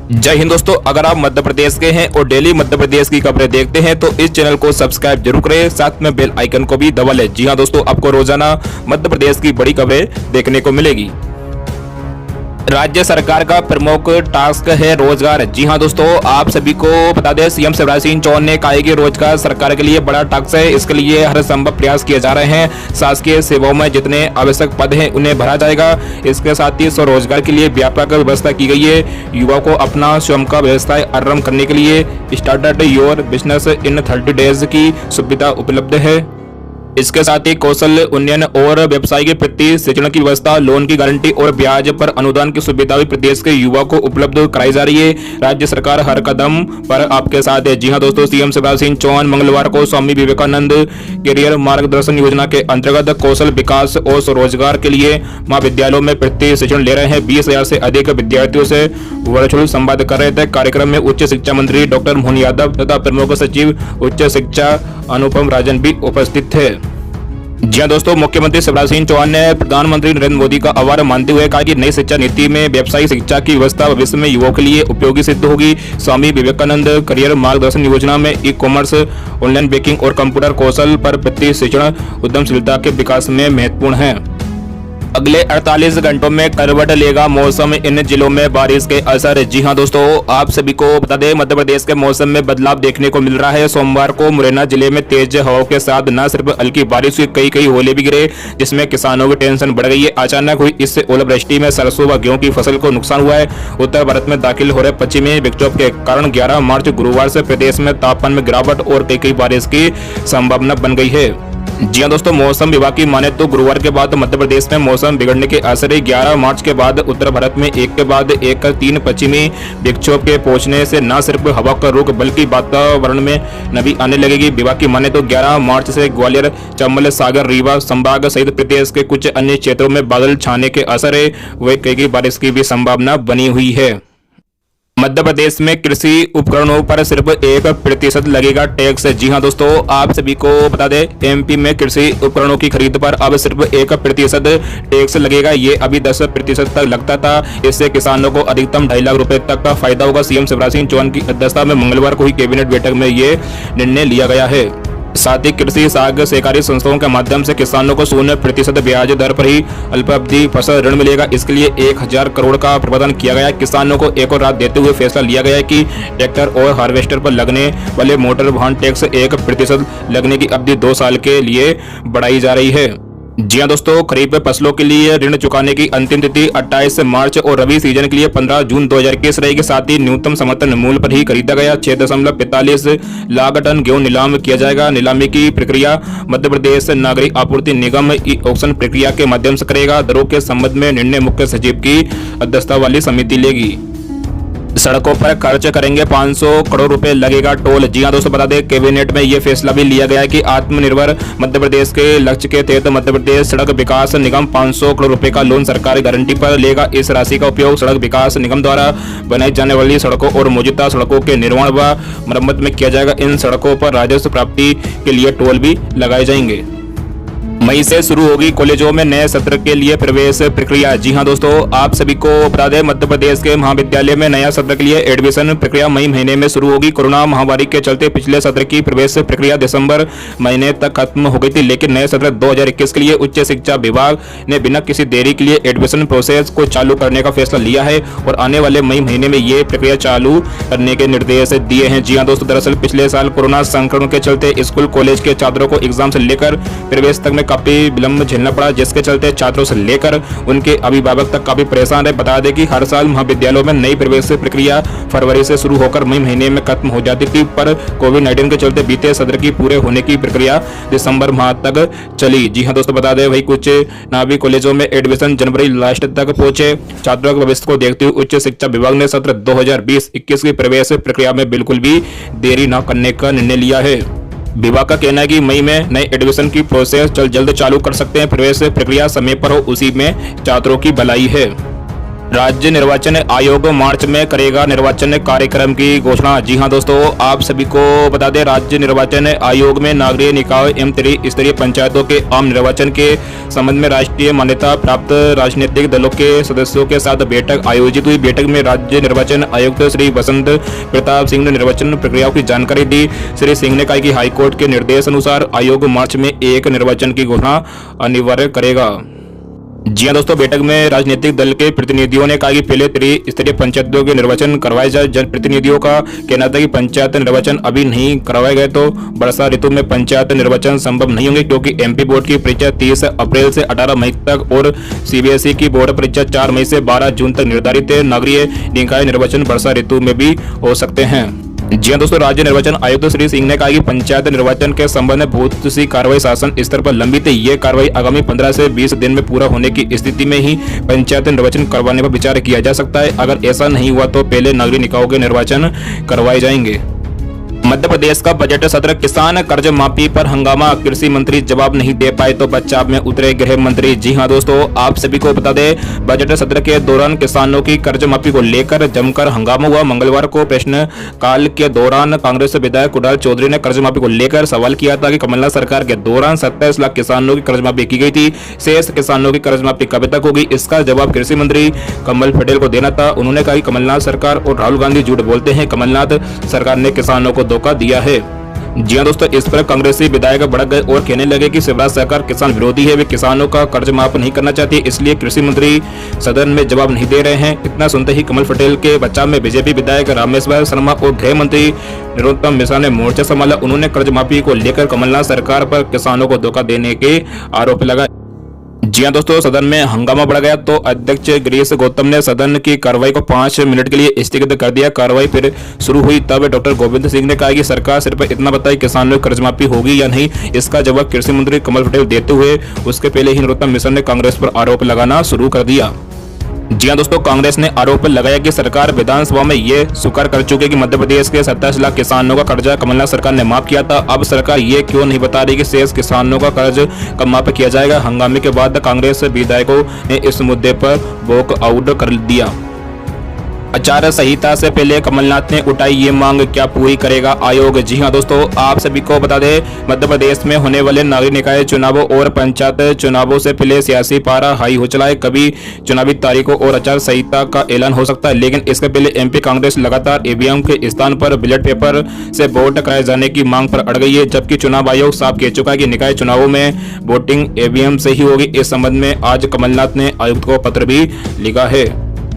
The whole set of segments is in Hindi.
जय हिंद दोस्तों, अगर आप मध्य प्रदेश के हैं और डेली मध्य प्रदेश की खबरें देखते हैं तो इस चैनल को सब्सक्राइब जरूर करें, साथ में बेल आइकन को भी दबा लें। जी हां दोस्तों, आपको रोजाना मध्य प्रदेश की बड़ी खबरें देखने को मिलेगी। राज्य सरकार का प्रमुख टास्क है रोजगार। जी हां दोस्तों, आप सभी को बता दें, सीएम शिवराज सिंह चौहान ने कहा है कि रोजगार सरकार के लिए बड़ा टास्क है। इसके लिए हर संभव प्रयास किए जा रहे हैं। शासकीय सेवाओं में जितने आवश्यक पद हैं उन्हें भरा जाएगा। इसके साथ ही स्वरोजगार के लिए व्यापक व्यवस्था की गई है। युवाओं को अपना स्वयं का व्यवसाय आरंभ करने के लिए start your business in 30 days की सुविधा उपलब्ध है। इसके साथ ही कौशल उन्नयन और व्यवसाय के प्रति शिक्षण की व्यवस्था, लोन की गारंटी और ब्याज पर अनुदान की सुविधा भी प्रदेश के युवाओं को उपलब्ध कराई जा रही है। राज्य सरकार हर कदम पर आपके साथ है। जी हां दोस्तों, सीएम शिवराज सिंह चौहान मंगलवार को स्वामी विवेकानंद कैरियर मार्गदर्शन योजना के अंतर्गत कौशल विकास और स्वरोजगार के लिए महाविद्यालयों में प्रति शिक्षण ले रहे हैं। 20,000 से अधिक विद्यार्थियों से वर्चुअल संवाद कर रहे थे। कार्यक्रम में उच्च शिक्षा मंत्री डॉक्टर मोहन यादव तथा प्रमुख सचिव उच्च शिक्षा अनुपम राजन भी उपस्थित थे। जी हां दोस्तों, मुख्यमंत्री शिवराज सिंह चौहान ने प्रधानमंत्री नरेंद्र मोदी का आभार मानते हुए कहा कि नई शिक्षा नीति में व्यावसायिक शिक्षा की व्यवस्था भविष्य में युवाओं के लिए उपयोगी सिद्ध होगी। स्वामी विवेकानंद करियर मार्गदर्शन योजना में ई कॉमर्स, ऑनलाइन बैंकिंग और कंप्यूटर कौशल पर प्रति शिक्षण उद्यमशीलता के विकास में महत्वपूर्ण है। अगले 48 घंटों में करवट लेगा मौसम, इन जिलों में बारिश के असर। जी हां दोस्तों, आप सभी को बता दें, मध्य प्रदेश के मौसम में बदलाव देखने को मिल रहा है। सोमवार को मुरैना जिले में तेज हवाओं के साथ न सिर्फ हल्की बारिश हुई, कई ओले भी गिरे, जिसमें किसानों की टेंशन बढ़ गई है। अचानक हुई इस ओलावृष्टि में सरसों व गेहूं की फसल को नुकसान हुआ है। उत्तर भारत में दाखिल हो रहे पश्चिमी विक्षोभ के कारण 11 मार्च गुरुवार से प्रदेश में तापमान में गिरावट और कई बारिश की संभावना बन गई है। जी हां दोस्तों, मौसम विभाग की माने तो गुरुवार के बाद मध्य प्रदेश में मौसम बिगड़ने के असर है। 11 मार्च के बाद उत्तर भारत में एक के बाद एक 3 पश्चिमी विक्षोभ के पहुंचने से न सिर्फ हवा का रुख बल्कि वातावरण में नमी आने लगेगी। विभाग की माने तो 11 मार्च से ग्वालियर, चंबल, सागर, रीवा संभाग सहित प्रदेश के कुछ अन्य क्षेत्रों में बादल छाने के असर है। वही कई बारिश की भी संभावना बनी हुई है। मध्य प्रदेश में कृषि उपकरणों पर सिर्फ 1% लगेगा टैक्स। जी हां दोस्तों, आप सभी को बता दें, एमपी में कृषि उपकरणों की खरीद पर अब सिर्फ 1% टैक्स लगेगा। ये अभी 10% तक लगता था। इससे किसानों को अधिकतम 2.5 लाख रुपए तक का फायदा होगा। सीएम शिवराज सिंह चौहान की अध्यक्षता में मंगलवार को हुई कैबिनेट बैठक में ये निर्णय लिया गया है। साथ ही कृषि सहकारी संस्थाओं के माध्यम से किसानों को 0% ब्याज दर पर ही अल्पावधि फसल ऋण मिलेगा। इसके लिए 1,000 करोड़ का प्रावधान किया गया है। किसानों को एक और राहत देते हुए फैसला लिया गया है कि ट्रैक्टर और हार्वेस्टर पर लगने वाले मोटर वाहन टैक्स 1% लगने की अवधि 2 साल के लिए बढ़ाई जा रही है। जी हां दोस्तों, खरीफ फसलों के लिए ऋण चुकाने की अंतिम तिथि 28 मार्च और रबी सीजन के लिए 15 जून 2021 रहेगी। साथ ही न्यूनतम समर्थन मूल्य पर ही खरीदा गया 6.45 लाख टन गेहूं नीलाम किया जाएगा। नीलामी की प्रक्रिया मध्य प्रदेश नागरिक आपूर्ति निगम ई ऑक्शन प्रक्रिया के माध्यम से करेगा। दरों के संबंध में निर्णय मुख्य सचिव की अध्यक्षता वाली समिति लेगी। सड़कों पर खर्च करेंगे 500 करोड़ रुपए लगेगा टोल। जी हां दोस्तों, बता दें, कैबिनेट में यह फैसला भी लिया गया है कि आत्मनिर्भर मध्य प्रदेश के लक्ष्य के तहत मध्य प्रदेश सड़क विकास निगम 500 करोड़ रुपए का लोन सरकारी गारंटी पर लेगा। इस राशि का उपयोग सड़क विकास निगम द्वारा बनाई जाने वाली सड़कों और मौजूदा सड़कों के निर्माण व मरम्मत में किया जाएगा। इन सड़कों पर राजस्व प्राप्ति के लिए टोल भी लगाए जाएंगे। मई से शुरू होगी कॉलेजों में नए सत्र के लिए प्रवेश प्रक्रिया। जी हां दोस्तों, आप सभी को बता दें, मध्य प्रदेश के महाविद्यालय में नया सत्र के लिए एडमिशन प्रक्रिया मई महीने में शुरू होगी। कोरोना महामारी के चलते पिछले सत्र की प्रवेश प्रक्रिया दिसंबर महीने तक खत्म हो गई थी, लेकिन नए सत्र 2021 के लिए उच्च शिक्षा विभाग ने बिना किसी देरी के लिए एडमिशन प्रोसेस को चालू करने का फैसला लिया है और आने वाले मई महीने में ये प्रक्रिया चालू करने के निर्देश दिए हैं। जी हां दोस्तों, दरअसल पिछले साल कोरोना संक्रमण के चलते स्कूल कॉलेज के छात्रों को एग्जाम से लेकर प्रवेश तक में काफी विलंब झेलना पड़ा, जिसके चलते छात्रों से लेकर उनके अभिभावक तक काफी परेशान रहे। बता दें कि हर साल महाविद्यालयों में नई प्रवेश प्रक्रिया फरवरी से शुरू होकर मई महीने में खत्म हो जाती थी, पर कोविड-19 के चलते बीते सत्र की पूरे होने की प्रक्रिया दिसंबर माह तक चली। जी हां दोस्तों, बता दें, वही कुछ नामी कॉलेजों में एडमिशन जनवरी लास्ट तक पहुंचे। छात्रों के भविष्य को देखते हुए उच्च शिक्षा विभाग ने सत्र 2020-21 की प्रवेश प्रक्रिया में बिल्कुल भी देरी न करने का निर्णय लिया है। विभाग का कहना है कि मई में नए एडमिशन की प्रोसेस जल्द चालू कर सकते हैं। प्रवेश प्रक्रिया समय पर हो, उसी में छात्रों की भलाई है। राज्य निर्वाचन आयोग मार्च में करेगा निर्वाचन कार्यक्रम की घोषणा। जी हां दोस्तों, आप सभी को बता दें, राज्य निर्वाचन आयोग में नागरिक निकाय एवं त्रिस्तरीय पंचायतों के आम निर्वाचन के संबंध में राष्ट्रीय मान्यता प्राप्त राजनीतिक दलों के सदस्यों के साथ बैठक आयोजित हुई। बैठक में राज्य निर्वाचन आयुक्त श्री बसंत प्रताप सिंह ने निर्वाचन प्रक्रियाओं की जानकारी दी। श्री सिंह ने कहा कि हाईकोर्ट के निर्देश अनुसार आयोग मार्च में एक निर्वाचन की घोषणा अनिवार्य करेगा। जी हां दोस्तों, बैठक में राजनीतिक दल के प्रतिनिधियों ने कहा कि पहले त्रिस्तरीय पंचायतों के निर्वाचन करवाए जाए। जनप्रतिनिधियों का कहना था कि पंचायत निर्वाचन अभी नहीं करवाए गए तो वर्षा ऋतु में पंचायत निर्वाचन संभव नहीं होंगे, क्योंकि एमपी बोर्ड की परीक्षा 30 अप्रैल से 18 मई तक और सीबीएसई की बोर्ड परीक्षा 4 मई से 12 जून तक निर्धारित है। नगरीय निकाय निर्वाचन वर्षा ऋतु में भी हो सकते हैं। जी हां दोस्तों, राज्य निर्वाचन आयुक्त श्री सिंह ने कहा कि पंचायत निर्वाचन के संबंध में बहुत सी कार्रवाई शासन स्तर पर लंबित है। ये कार्रवाई आगामी 15 से 20 दिन में पूरा होने की स्थिति में ही पंचायत निर्वाचन करवाने पर विचार किया जा सकता है। अगर ऐसा नहीं हुआ तो पहले नागरिक निकायों के निर्वाचन करवाए जाएंगे। मध्य प्रदेश का बजट सत्र, किसान कर्ज माफी पर हंगामा, कृषि मंत्री जवाब नहीं दे पाए तो बचाव में उतरे गृह मंत्री। जी हां दोस्तों, आप सभी को बता दें, बजट सत्र के दौरान किसानों की कर्ज माफी को लेकर जमकर हंगामा हुआ। मंगलवार को प्रश्नकाल के दौरान कांग्रेस विधायक कुणाल चौधरी ने कर्ज माफी को लेकर सवाल किया था कि कमलनाथ सरकार के दौरान 27 लाख किसानों की कर्ज माफी की गई थी। शेष किसानों की कर्ज माफी कब तक होगी, इसका जवाब कृषि मंत्री कमल पटेल को देना था। उन्होंने कहा कि कमलनाथ सरकार और राहुल गांधी झूठ बोलते हैं, कमलनाथ सरकार ने किसानों को धोखा दिया है। जी हां दोस्तों, इस पर कांग्रेसी विधायक भड़क गए और कहने लगे कि शिवराज सरकार किसान विरोधी है, वे किसानों का कर्ज माफ नहीं करना चाहती, इसलिए कृषि मंत्री सदन में जवाब नहीं दे रहे हैं। इतना सुनते ही कमल पटेल के बचाव में बीजेपी विधायक रामेश्वर शर्मा और गृह मंत्री नरोत्तम मिश्रा ने मोर्चा संभाला। उन्होंने कर्ज माफी को लेकर कमलनाथ सरकार पर किसानों को धोखा देने के आरोप लगाए। जी हां दोस्तों, सदन में हंगामा बढ़ गया तो अध्यक्ष गिरीश गौतम ने सदन की कार्रवाई को 5 मिनट के लिए स्थगित कर दिया। कार्रवाई फिर शुरू हुई तब डॉक्टर गोविंद सिंह ने कहा कि सरकार सिर्फ इतना बताए किसानों की कर्ज माफी होगी या नहीं, इसका जवाब कृषि मंत्री कमल पटेल देते हुए उसके पहले ही नरोत्तम मिश्रा ने कांग्रेस पर आरोप लगाना शुरू कर दिया। जी हां दोस्तों, कांग्रेस ने आरोप लगाया कि सरकार विधानसभा में ये स्वीकार कर चुकी है कि मध्य प्रदेश के 27 लाख किसानों का कर्जा कमलनाथ सरकार ने माफ किया था। अब सरकार ये क्यों नहीं बता रही कि शेष किसानों का कर्ज कब माफ किया जाएगा। हंगामे के बाद कांग्रेस विधायकों ने इस मुद्दे पर वॉकआउट कर दिया। आचार संहिता से पहले कमलनाथ ने उठाई ये मांग, क्या पूरी करेगा आयोग। जी हां दोस्तों, आप सभी को बता दें, मध्य प्रदेश में होने वाले नागरिक निकाय चुनावों और पंचायत चुनावों से पहले सियासी पारा हाई हो चला है। कभी चुनावी तारीखों और आचार संहिता का ऐलान हो सकता है, लेकिन इसके पहले एमपी कांग्रेस लगातार ईवीएम के स्थान पर बैलेट पेपर से वोट कराए जाने की मांग पर अड़ गई है, जबकि चुनाव आयोग साफ कह चुका है कि निकाय चुनावों में वोटिंग ईवीएम से ही होगी। इस संबंध में आज कमलनाथ ने आयुक्त को पत्र भी लिखा है।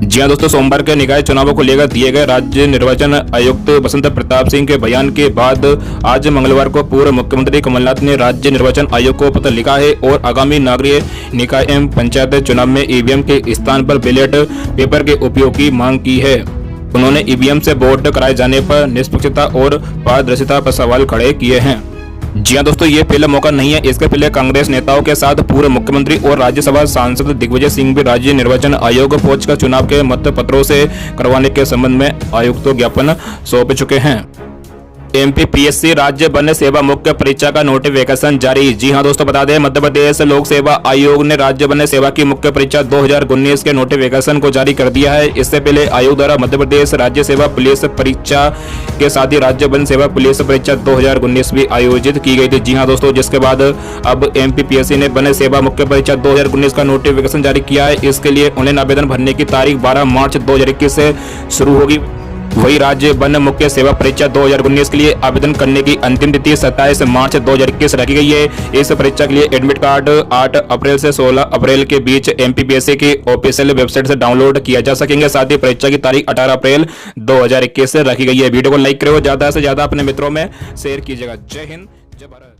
जी हां दोस्तों, सोमवार के निकाय चुनावों को लेकर दिए गए राज्य निर्वाचन आयुक्त बसंत प्रताप सिंह के बयान के बाद आज मंगलवार को पूर्व मुख्यमंत्री कमलनाथ ने राज्य निर्वाचन आयोग को पत्र लिखा है और आगामी नागरिक निकाय एवं पंचायत चुनाव में ईवीएम के स्थान पर बैलेट पेपर के उपयोग की मांग की है। उन्होंने ईवीएम से वोट कराए जाने पर निष्पक्षता और पारदर्शिता पर सवाल खड़े किए हैं। जी हां दोस्तों, ये पहला मौका नहीं है। इसके पहले कांग्रेस नेताओं के साथ पूर्व मुख्यमंत्री और राज्यसभा सांसद दिग्विजय सिंह भी राज्य निर्वाचन आयोग फौज का चुनाव के मत पत्रों से करवाने के संबंध में आयोग को ज्ञापन सौंप चुके हैं। एमपीपीएससी राज्य वन सेवा मुख्य परीक्षा का नोटिफिकेशन जारी। जी हां दोस्तों, बता दें, मध्य प्रदेश लोक सेवा आयोग ने राज्य वन सेवा की मुख्य परीक्षा 2019 के नोटिफिकेशन को जारी कर दिया है। इससे पहले आयोग द्वारा मध्य प्रदेश राज्य सेवा पुलिस परीक्षा के साथ ही राज्य वन सेवा पुलिस परीक्षा 2019 भी आयोजित की गई थी। जी हां दोस्तों, जिसके बाद अब एमपीपीएससी ने वन सेवा मुख्य परीक्षा 2019 का नोटिफिकेशन जारी किया है। इसके लिए ऑनलाइन आवेदन भरने की तारीख 12 मार्च 2021 से शुरू होगी। वही राज्य वन मुख्य सेवा परीक्षा 2019 के लिए आवेदन करने की अंतिम तिथि 27 मार्च 2021 रखी गई है। इस परीक्षा के लिए एडमिट कार्ड 8 अप्रैल से 16 अप्रैल के बीच एमपीपीएससी की ऑफिशियल वेबसाइट से डाउनलोड किया जा सकेंगे। साथ ही परीक्षा की तारीख 18 अप्रैल 2021 से रखी गई है। वीडियो को लाइक करो, ज्यादा से ज्यादा अपने मित्रों में शेयर कीजिएगा। जय हिंद, जय भारत।